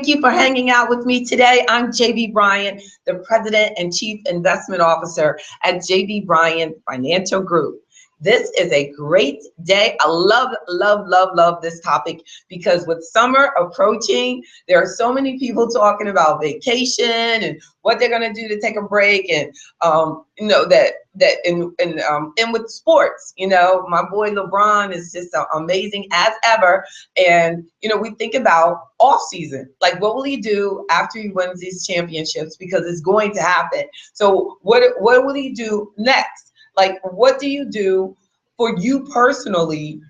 you for hanging out with me today. I'm JB Bryan, the President and Chief Investment Officer at JB Bryan Financial Group. This is a great day. I love this topic because with summer approaching, there are so many people talking about vacation and what they're going to do to take a break, and and with sports, my boy LeBron is just amazing as ever, and we think about off season, like what will he do after he wins these championships, because it's going to happen. So what will he do next? Like, what do you do for you personally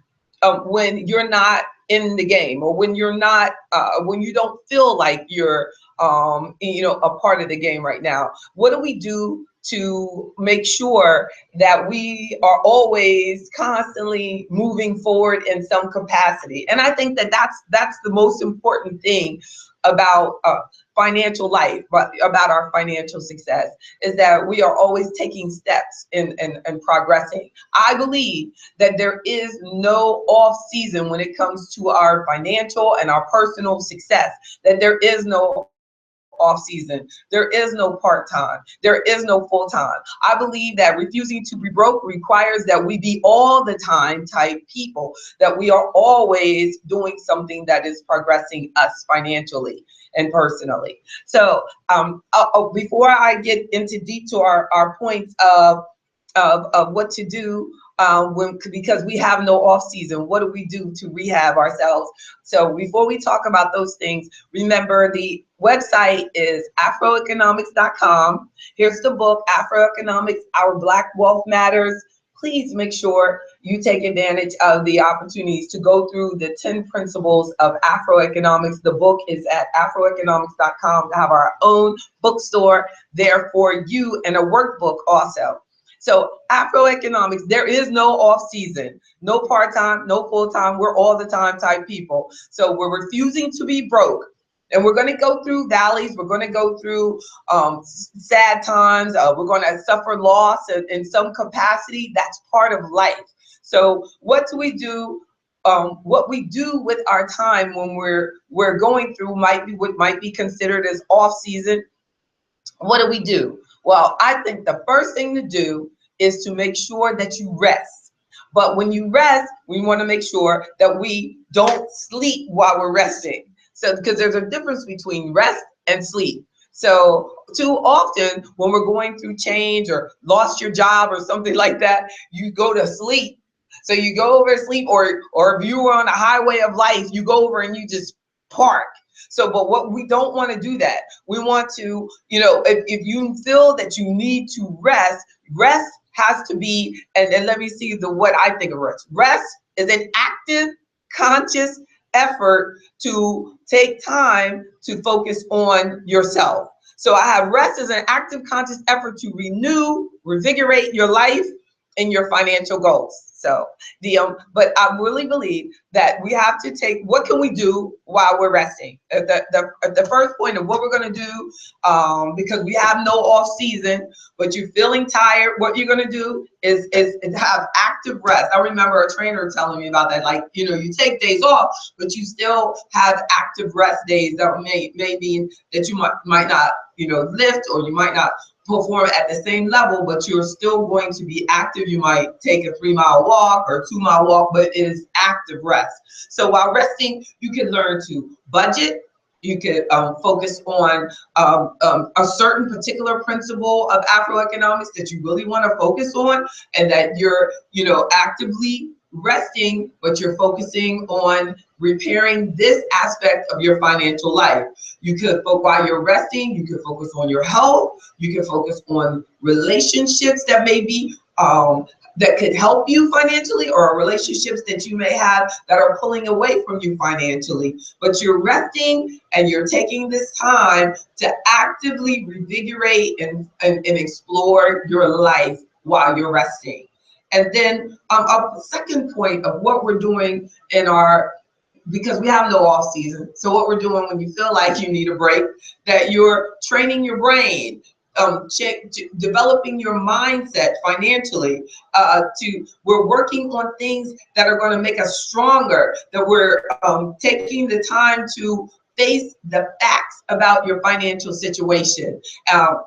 when you're not in the game, or when you're not, when you don't feel like you're, a part of the game right now? What do we do to make sure that we are always constantly moving forward in some capacity? And I think that that's the most important thing about financial life, but about our financial success, is that we are always taking steps and progressing. I believe that there is no off season when it comes to our financial and our personal success, that there is no off season, there is no part-time, there is no full-time. I believe that refusing to be broke requires that we be all the time type people, that we are always doing something that is progressing us financially and personally. So before I get into deep to our points of what to do because we have no off season, what do we do to rehab ourselves? So before we talk about those things, remember the website is AfroEconomics.com. Here's the book, AfroEconomics, Our Black Wealth Matters. Please make sure you take advantage of the opportunities to go through the 10 principles of Afroeconomics. The book is at AfroEconomics.com. to have our own bookstore there for you, and a workbook also. So Afroeconomics, there is no off season, no part-time, no full-time. We're all the time type people. So we're refusing to be broke. And we're going to go through valleys. We're going to go through sad times. We're going to suffer loss in some capacity. That's part of life. So what do we do? What we do with our time when we're going through what might be considered as off season. What do we do? Well, I think the first thing to do is to make sure that you rest. But when you rest, we want to make sure that we don't sleep while we're resting. So, because there's a difference between rest and sleep. So too often when we're going through change or lost your job or something like that, you go to sleep. So you go over to sleep, or if you were on a highway of life, you go over and you just park. So, but what we don't want to do that. We want to, if you feel that you need to rest has to be, and let me see what I think of rest. Rest is an active, conscious effort to take time to focus on yourself. So I have rest as an active, conscious effort to renew, revigorate your life and your financial goals. So but I really believe that we have to take, what can we do while we're resting? The first point of what we're going to do, because we have no off season, but you're feeling tired, what you're going to do is have active rest. I remember a trainer telling me about that, like, you take days off, but you still have active rest days that may mean that you might not, lift, or you might not perform at the same level, but you're still going to be active. You might take a 3-mile walk or 2-mile walk, but it is active rest. So while resting, you can learn to budget. You could focus on a certain particular principle of Afroeconomics that you really want to focus on, and that you're, actively resting, but you're focusing on repairing this aspect of your financial life. You could, while you're resting, you can focus on your health. You can focus on relationships that may be that could help you financially, or relationships that you may have that are pulling away from you financially. But you're resting and you're taking this time to actively revigorate and explore your life while you're resting. And then a second point of what we're doing because we have no off season. So what we're doing when you feel like you need a break, that you're training your brain, developing your mindset financially, we're working on things that are going to make us stronger, that we're taking the time to face the facts about your financial situation.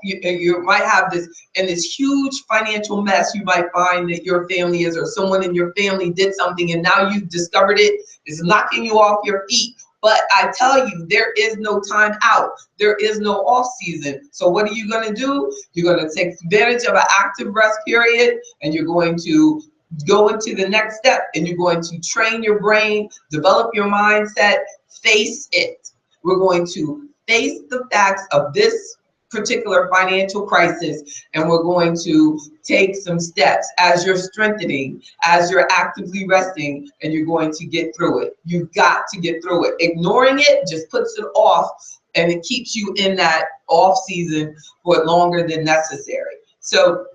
You might have this, in this huge financial mess, you might find that your family is, or someone in your family did something and now you've discovered it, is knocking you off your feet. But I tell you, there is no time out. There is no off season. So what are you going to do? You're going to take advantage of an active rest period, and you're going to go into the next step, and you're going to train your brain, develop your mindset, face it. We're going to face the facts of this particular financial crisis, and we're going to take some steps as you're strengthening, as you're actively resting, and you're going to get through it. You've got to get through it. Ignoring it just puts it off, and it keeps you in that off season for longer than necessary. So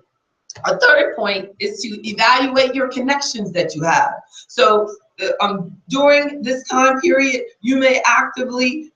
a third point is to evaluate your connections that you have. So during this time period, you may actively,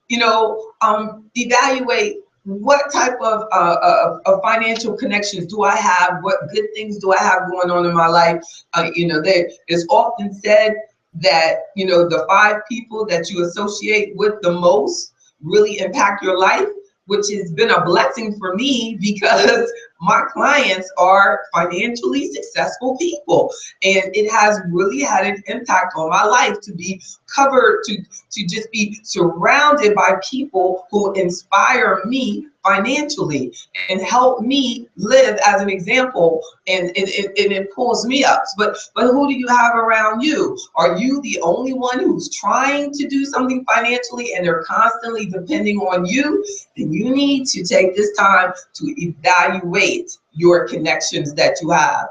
evaluate what type of financial connections do I have? What good things do I have going on in my life? There is often said that, the 5 people that you associate with the most really impact your life, which has been a blessing for me because my clients are financially successful people, and it has really had an impact on my life to be covered, to just be surrounded by people who inspire me financially and help me live as an example, and it pulls me up. But who do you have around you? Are you the only one who's trying to do something financially and they're constantly depending on you? Then you need to take this time to evaluate your connections that you have.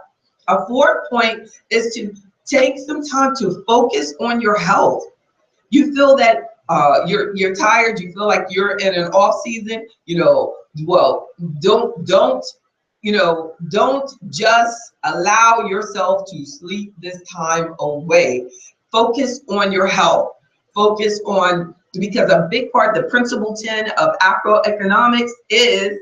A fourth point is to take some time to focus on your health. You feel that you're tired, you feel like you're in an off season, well, don't just allow yourself to sleep this time away. Focus on your health. Focus on, because a big part, the principle 10 of AfroEconomics is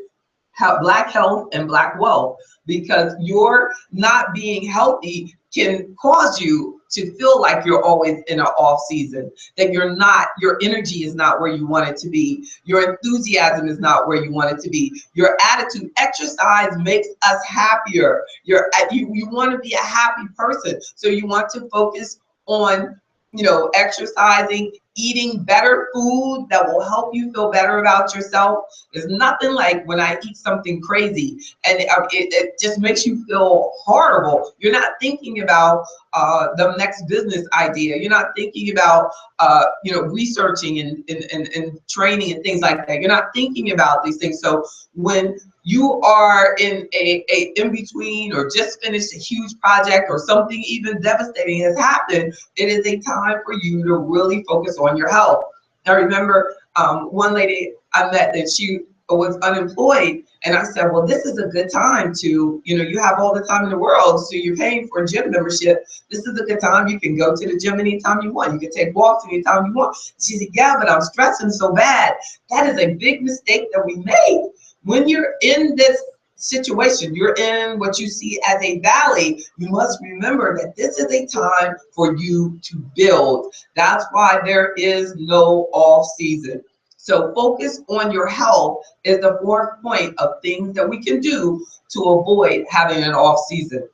Black health and Black wealth, because your not being healthy can cause you to feel like you're always in an off season, that your energy is not where you want it to be. Your enthusiasm is not where you want it to be. Your attitude, exercise makes us happier. You want to be a happy person. So you want to focus on, exercising, eating better food that will help you feel better about yourself. There's nothing like when I eat something crazy and it just makes you feel horrible. You're not thinking about the next business idea. You're not thinking about researching and training and things like that. You're not thinking about these things. So when you are in a in-between or just finished a huge project or something even devastating has happened, it is a time for you to really focus on your health. I remember one lady I met that she was unemployed, and I said, well, this is a good time to, you have all the time in the world, so you're paying for a gym membership. This is a good time. You can go to the gym anytime you want. You can take walks anytime you want. She said, yeah, but I'm stressing so bad. That is a big mistake that we made. When you're in this situation, you're in what you see as a valley, you must remember that this is a time for you to build. That's why there is no off season. So focus on your health is the fourth point of things that we can do to avoid having an off season.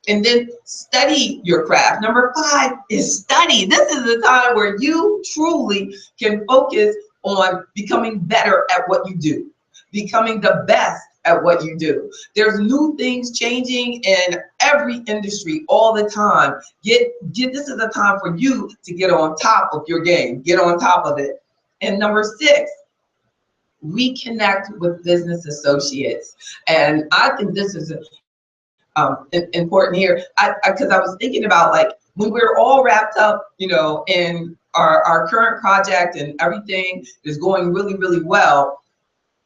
And then study your craft. Number 5 is study. This is the time where you truly can focus on becoming better at what you do, becoming the best at what you do. There's new things changing in every industry all the time. This is the time for you to get on top of your game, get on top of it. And number 6, reconnect with business associates. And I think this is important here, because I was thinking about, like, when we're all wrapped up, in our current project and everything is going really, really well,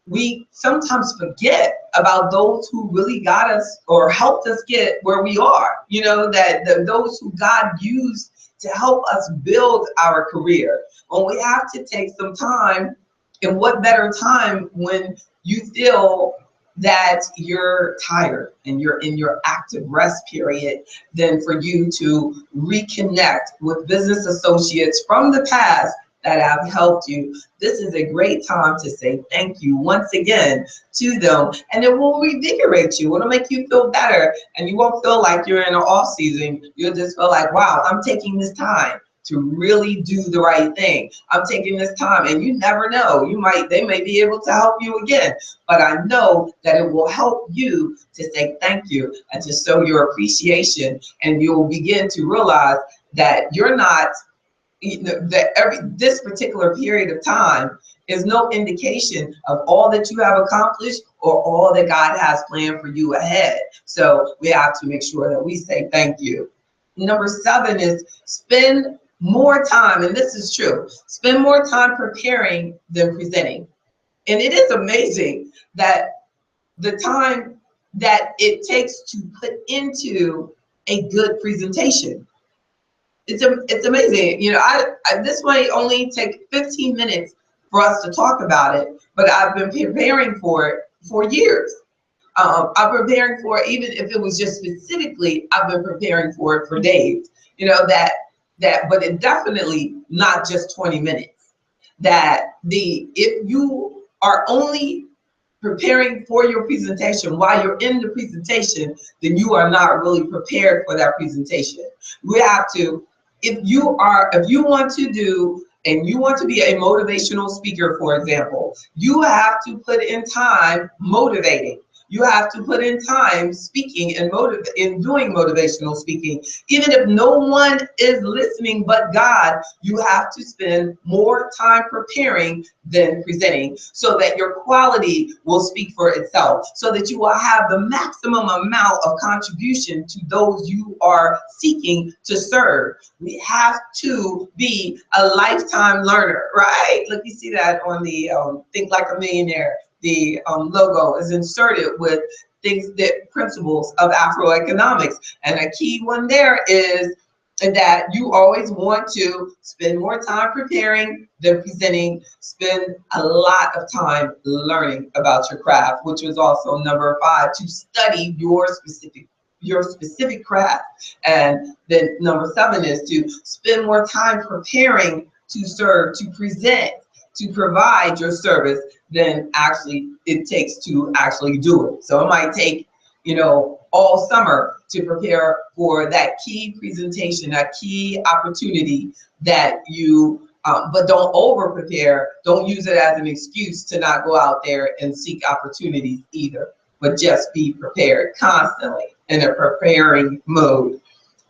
we sometimes forget about those who really got us or helped us get where we are, those who God used to help us build our career. When we have to take some time, and what better time when you feel that you're tired and you're in your active rest period than for you to reconnect with business associates from the past that have helped you, this is a great time to say thank you once again to them, and it will revigorate you. It'll make you feel better, and you won't feel like you're in an off season. You'll just feel like, wow, I'm taking this time to really do the right thing. I'm taking this time, and you never know. They may be able to help you again, but I know that it will help you to say thank you and to show your appreciation, and you'll begin to realize that you're not, that this particular period of time is no indication of all that you have accomplished or all that God has planned for you ahead. So we have to make sure that we say thank you. Number 7 is spend more time, and this is true, spend more time preparing than presenting. And it is amazing that the time that it takes to put into a good presentation. It's amazing. This might only take 15 minutes for us to talk about it, but I've been preparing for it for years. I've been preparing for it, even if it was just specifically, I've been preparing for it for days. But it definitely not just 20 minutes. If you are only preparing for your presentation while you're in the presentation, then you are not really prepared for that presentation. We have to, if you want to do, and you want to be a motivational speaker, for example, you have to put in time motivating. You have to put in time speaking and doing motivational speaking. Even if no one is listening but God, you have to spend more time preparing than presenting, so that your quality will speak for itself, so that you will have the maximum amount of contribution to those you are seeking to serve. We have to be a lifetime learner, right? Look, you see that on the Think Like a Millionaire. The logo is inserted with principles of AfroEconomics. And a key one there is that you always want to spend more time preparing than presenting. Spend a lot of time learning about your craft, which was also number 5, to study your specific craft. And then number 7 is to spend more time preparing to serve, to present, to provide your service than actually it takes to actually do it. So it might take, all summer to prepare for that key presentation, that key opportunity that you, but don't over prepare. Don't use it as an excuse to not go out there and seek opportunities either, but just be prepared constantly in a preparing mode.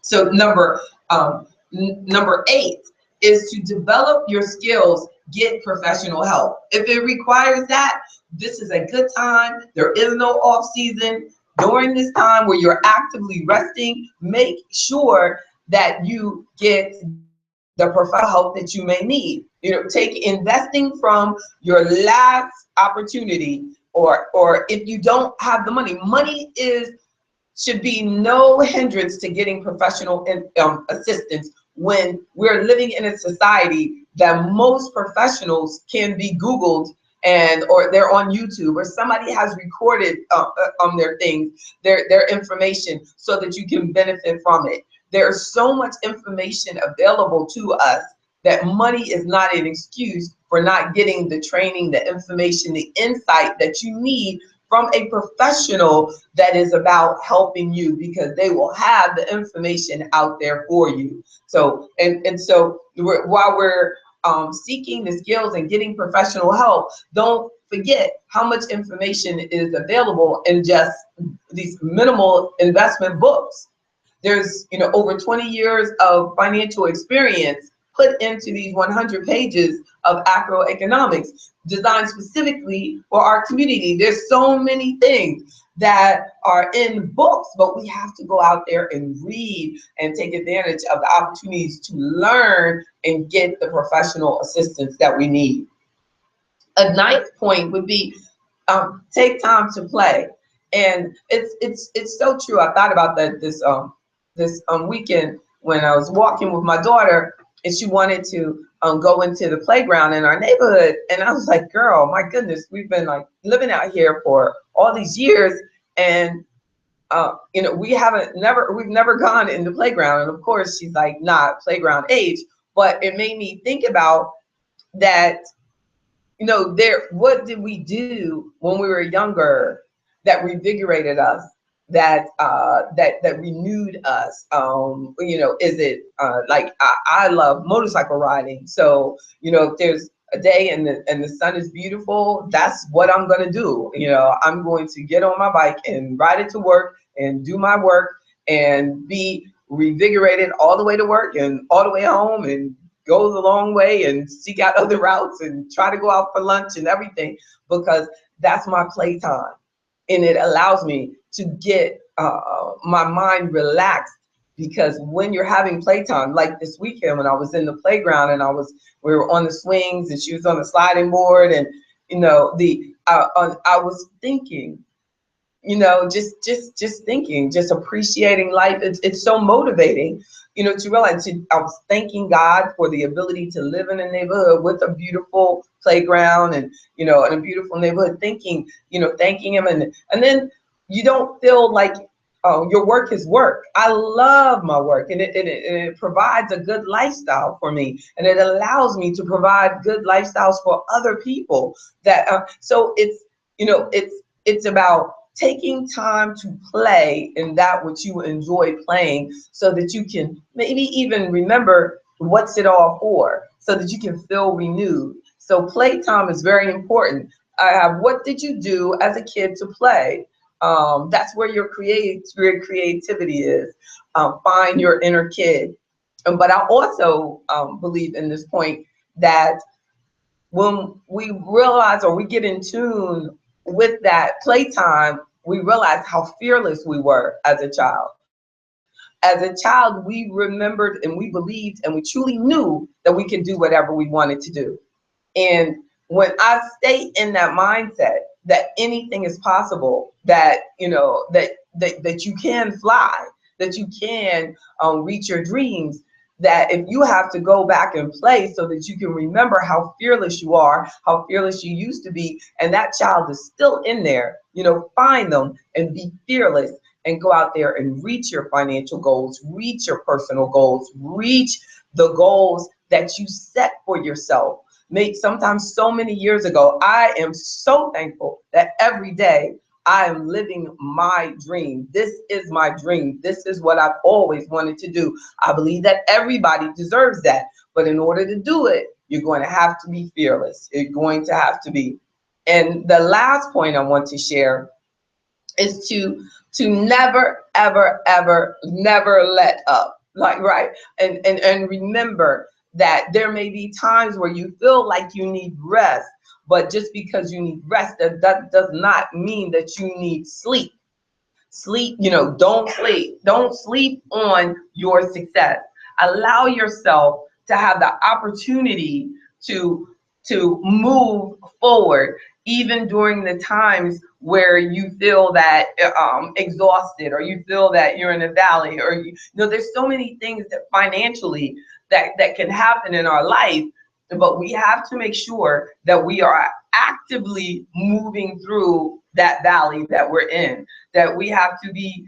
So number 8 is to develop your skills. Get professional help. If it requires that, this is a good time. There is no off season. During this time where you're actively resting, make sure that you get the professional help that you may need. Take investing from your last opportunity, or if you don't have the money. Money should be no hindrance to getting professional assistance when we're living in a society that most professionals can be Googled or they're on YouTube, or somebody has recorded their things, their information, so that you can benefit from it. There's so much information available to us that money is not an excuse for not getting the training, the information, the insight that you need from a professional that is about helping you, because they will have the information out there for you. So, so while we're seeking the skills and getting professional help, don't forget how much information is available in just these minimal investment books. There's over 20 years of financial experience put into these 100 pages of AfroEconomics, designed specifically for our community. There's so many things that are in books, but we have to go out there and read and take advantage of the opportunities to learn and get the professional assistance that we need. A 9th point would be take time to play. And it's so true. I thought about that this weekend when I was walking with my daughter, and she wanted to go into the playground in our neighborhood. And I was like, girl, my goodness, we've been like living out here for all these years, and we've never gone in the playground. And of course she's like not playground age, but it made me think about that, you know, what did we do when we were younger that revigorated us, that renewed us? You know, is it like I love motorcycle riding, so you know, if there's a day and the sun is beautiful, that's what I'm gonna do. You know, I'm going to get on my bike and ride it to work and do my work and be revigorated all the way to work and all the way home, and go the long way and seek out other routes and try to go out for lunch and everything, because that's my playtime. And it allows me to get my mind relaxed, because when you're having playtime, like this weekend when I was in the playground and we were on the swings and she was on the sliding board, and you know, I was thinking, you know, just thinking, just appreciating life. It's so motivating, you know, to realize I was thanking God for the ability to live in a neighborhood with a beautiful playground, and you know, in a beautiful neighborhood, thinking, you know, thanking him, and then you don't feel like, oh, your work is work. I love my work, and it provides a good lifestyle for me, and it allows me to provide good lifestyles for other people. That so it's, you know, it's about taking time to play in that which you enjoy playing, so that you can maybe even remember what's it all for, so that you can feel renewed. So playtime is very important. What did you do as a kid to play? That's where your creativity is. Find your inner kid. But I also believe in this point that when we realize, or we get in tune with that playtime, we realize how fearless we were as a child. As a child, we remembered and we believed and we truly knew that we can do whatever we wanted to do. And when I stay in that mindset that anything is possible, that you know, that you can fly, that you can reach your dreams, that if you have to go back and play so that you can remember how fearless you are, how fearless you used to be, and that child is still in there, you know, find them and be fearless and go out there and reach your financial goals, reach your personal goals, reach the goals that you set for yourself. Made sometimes so many years ago. I am so thankful that every day I am living my dream. This is my dream. This is what I've always wanted to do. I believe that everybody deserves that. But in order to do it, you're going to have to be fearless. You're going to have to be. And the last point I want to share is to never, ever, ever, never let up. Like, right. And remember that there may be times where you feel like you need rest, but just because you need rest, that does not mean that you need sleep. Sleep, you know, don't sleep. Don't sleep on your success. Allow yourself to have the opportunity to move forward, even during the times where you feel that exhausted, or you feel that you're in a valley, or you know, there's so many things that financially that can happen in our life, but we have to make sure that we are actively moving through that valley that we're in, that we have to be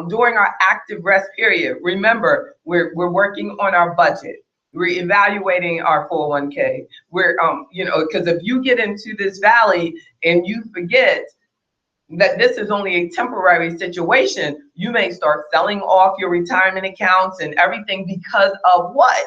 during our active rest period. Remember, we're working on our budget. We're evaluating our 401k. We're, you know, because if you get into this valley and you forget that this is only a temporary situation, you may start selling off your retirement accounts and everything because of what?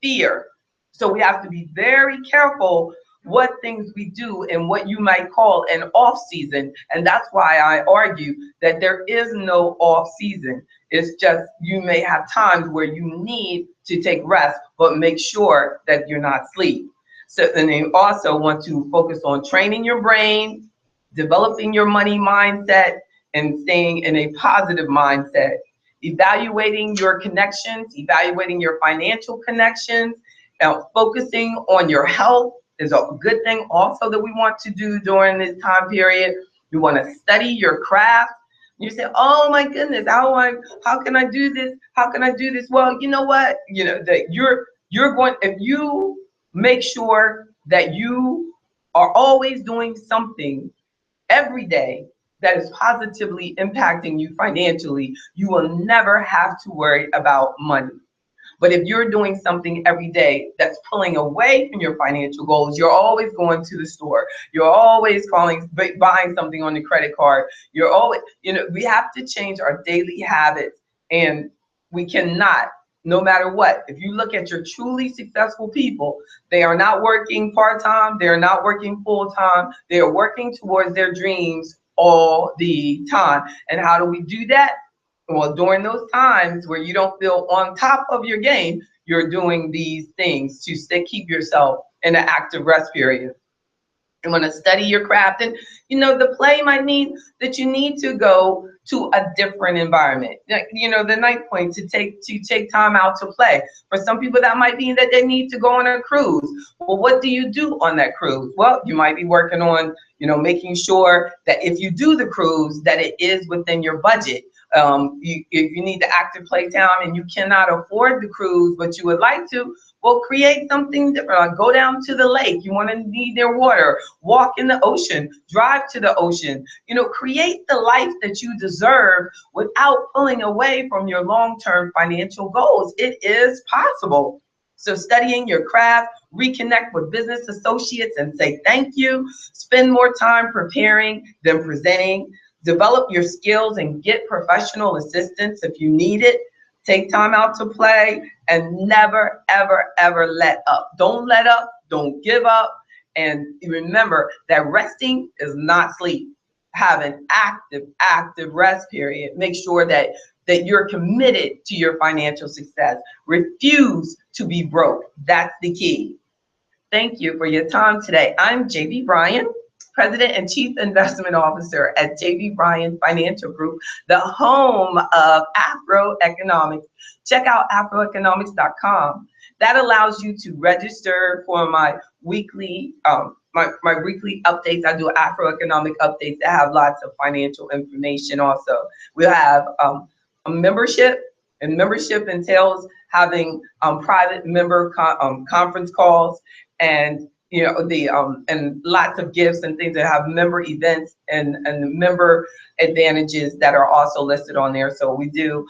Fear. So we have to be very careful what things we do and what you might call an off season. And that's why I argue that there is no off season. It's just you may have times where you need to take rest, but make sure that you're not asleep. So then you also want to focus on training your brain, developing your money mindset, and staying in a positive mindset. Evaluating your connections, evaluating your financial connections, focusing on your health is a good thing also that we want to do during this time period. You want to study your craft. You say, oh my goodness, how can I do this? How can I do this? Well, you know what? You know that you're going, if you make sure that you are always doing something every day that is positively impacting you financially, you will never have to worry about money. But if you're doing something every day that's pulling away from your financial goals, you're always going to the store, you're always buying something on the credit card, you're always, we have to change our daily habits. And we cannot, no matter what, if you look at your truly successful people, they are not working part-time, they're not working full-time, they're working towards their dreams all the time. And how do we do that? Well, during those times where you don't feel on top of your game, you're doing these things to keep yourself in an active rest period. You want to study your craft, and the play might mean that you need to go to a different environment. The ninth point, to take time out to play. For some people, that might mean that they need to go on a cruise. Well, what do you do on that cruise? Well, you might be working on making sure that if you do the cruise, that it is within your budget. If you need the active play time and you cannot afford the cruise, but you would like to, well, create something different. Go down to the lake. You want to need their water. Walk in the ocean. Drive to the ocean. Create the life that you deserve without pulling away from your long-term financial goals. It is possible. So studying your craft, reconnect with business associates and say thank you. Spend more time preparing than presenting. Develop your skills and get professional assistance if you need it. Take time out to play, and never, ever, ever let up. Don't let up. Don't give up. And remember that resting is not sleep. Have an active rest period. Make sure that you're committed to your financial success. Refuse to be broke. That's the key. Thank you for your time today. I'm JB Bryan, President and Chief Investment Officer at JB Bryan Financial Group, the home of AfroEconomics. Check out AfroEconomics.com. That allows you to register for my weekly my weekly updates. I do Afroeconomic updates that have lots of financial information also. We have a membership, and membership entails having private member conference calls, and and lots of gifts and things that have member events and member advantages that are also listed on there. So we do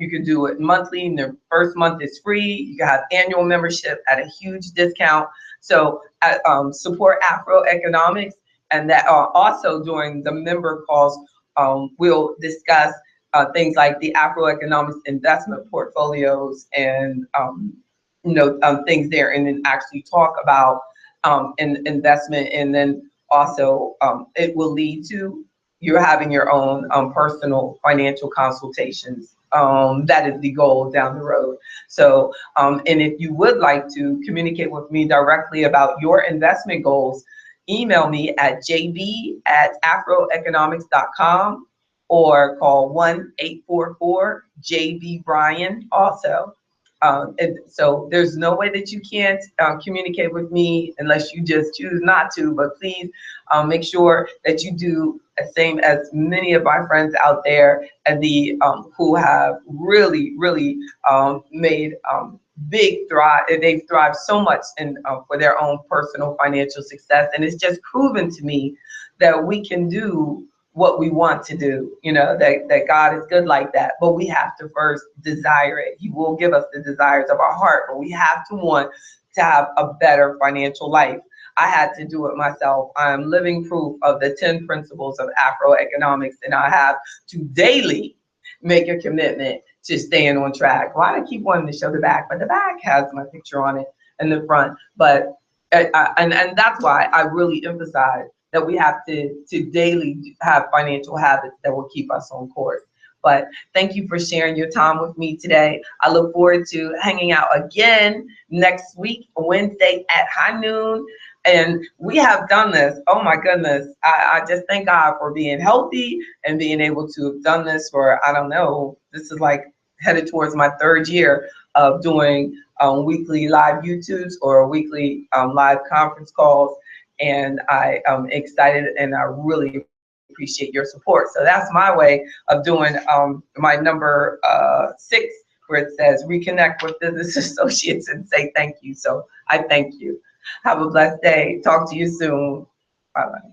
you can do it monthly, and the first month is free. You can have annual membership at a huge discount. So support AfroEconomics, and that also during the member calls, we'll discuss things like the Afroeconomics investment portfolios and things there, and then actually talk about investment, and then also it will lead to you having your own personal financial consultations. That is the goal down the road. So, and if you would like to communicate with me directly about your investment goals, email me at jb@afroeconomics.com or call 1-844-JB-BRYAN also. And so there's no way that you can't communicate with me unless you just choose not to, but please make sure that you do the same as many of my friends out there, and who have really made big thrive. They've thrived so much for their own personal financial success, and it's just proven to me that we can do what we want to do, that God is good like that, but we have to first desire it. He will give us the desires of our heart, but we have to want to have a better financial life. I had to do it myself. I am living proof of the 10 principles of Afroeconomics, and I have to daily make a commitment to staying on track. Why do I keep wanting to show the back? But the back has my picture on it and the front. But and that's why I really emphasize that we have to daily have financial habits that will keep us on course. But thank you for sharing your time with me today. I look forward to hanging out again next week, Wednesday at high noon. And we have done this. Oh my goodness. I just thank God for being healthy and being able to have done this for, I don't know, this is like headed towards my 3rd year of doing weekly live YouTubes or weekly live conference calls. And I am excited, and I really appreciate your support. So that's my way of doing my number 6, where it says reconnect with business associates and say thank you. So I thank you. Have a blessed day. Talk to you soon. Bye-bye.